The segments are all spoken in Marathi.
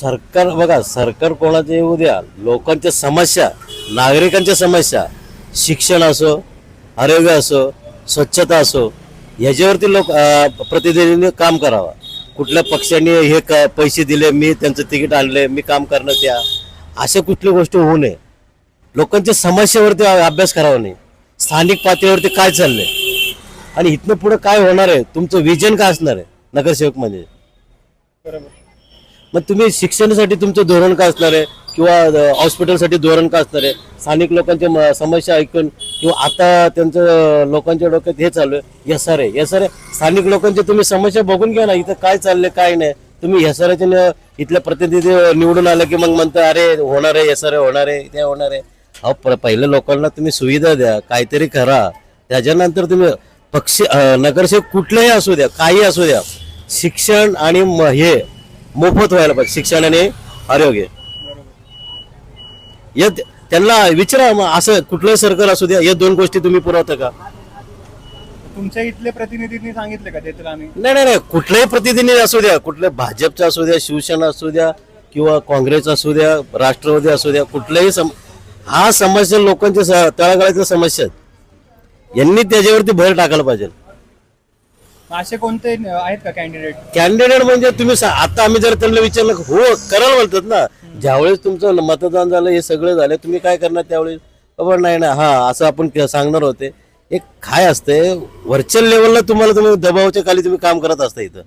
सरकार बघा, सरकार कोणाचे येऊ द्या, लोकांच्या समस्या, नागरिकांच्या समस्या, शिक्षण असो, आरोग्य असो, स्वच्छता असो, याच्यावरती लोक प्रतिनिधींनी काम करावं. कुठल्या पक्षाने हे पैसे दिले, मी त्यांचं तिकीट आणले, मी काम करणं, त्या अशा कुठली गोष्टी होऊ नये. लोकांच्या समस्यावरती अभ्यास करावा नाही. स्थानिक पातळीवरती काय चाललंय आणि इथनं पुढे काय होणार आहे, तुमचं विजन काय असणार आहे नगरसेवक म्हणजे. बरोबर. मग तुम्ही शिक्षणासाठी तुमचं धोरण काय असणार आहे, किंवा हॉस्पिटलसाठी धोरण काय असणार आहे, स्थानिक लोकांच्या समस्या ऐकून, किंवा आता त्यांचं लोकांच्या डोक्यात हे चालू आहे SRA. स्थानिक लोकांच्या तुम्ही समस्या बघून घ्या ना, इथं काय चाललंय काय नाही. तुम्ही SRAचे इथल्या प्रतिनिधी निवडून आलं की मग म्हणता अरे होणार आहे, SRA होणार आहे, ते होणार आहे. अहो पहिल्या लोकांना तुम्ही सुविधा द्या, काहीतरी करा, त्याच्यानंतर तुम्ही पक्ष नगरसेवक कुठलेही असू द्या, काही असू द्या, शिक्षण आणि हे मोफत व्हायला पाहिजे. शिक्षण आणि आरोग्य या त्यांना विचारा. मग असं कुठलंही सरकार असू द्या, या दोन गोष्टी तुम्ही पुरवता का? तुमच्या इथले प्रतिनिधींनी सांगितले का देतील आम्ही? नाही, कुठल्याही प्रतिनिधी असू द्या, कुठल्या भाजपचा असू द्या, शिवसेना असू द्या, किंवा काँग्रेस असू द्या, राष्ट्रवादी असू द्या, कुठल्याही हा समस्या लोकांच्या तळागाळाच्या समस्या आहेत. यांनी त्याच्यावरती भर टाकायला पाहिजे. असे कोणते आहेत का कॅन्डिडेट म्हणजे तुम्ही आता आम्ही जर त्यांना विचारलं, हो करायला म्हणतात ना, ज्यावेळेस तुमचं मतदान झालं, हे सगळं झालं, तुम्ही काय करणार त्यावेळेस? खबर नाही ना, हा असं आपण सांगणार होते. एक काय असते, व्हर्च्युअल लेवलला तुम्ही दबावाच्या खाली तुम्ही काम करत असता. इथं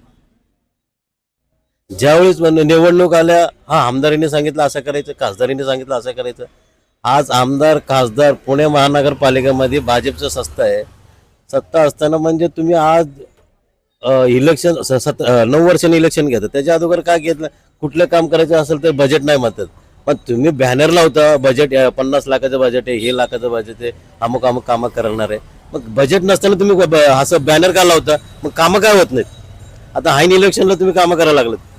ज्यावेळेस निवडणूक आल्या, हा आमदारीने सांगितलं असं करायचं, खासदारीने सांगितलं असं करायचं. आज आमदार खासदार पुणे महानगरपालिकेमध्ये भाजपचं सत्ता असताना म्हणजे तुम्ही आज इलेक्शन 9 वर्षांनी इलेक्शन घेतात. त्याच्या अगोदर काय घेतलं, कुठलं काम करायचं असेल तर बजेट नाही म्हणतात. पण तुम्ही बॅनर लावता, बजेट 50 लाखाचं बजेट आहे, हे लाखाचं बजेट आहे, अमुक कामं करणार आहे. मग बजेट नसताना तुम्ही असं बॅनर का लावता? मग कामं काय होत नाहीत. आता हाईन इलेक्शनला तुम्ही कामं करायला लागलात.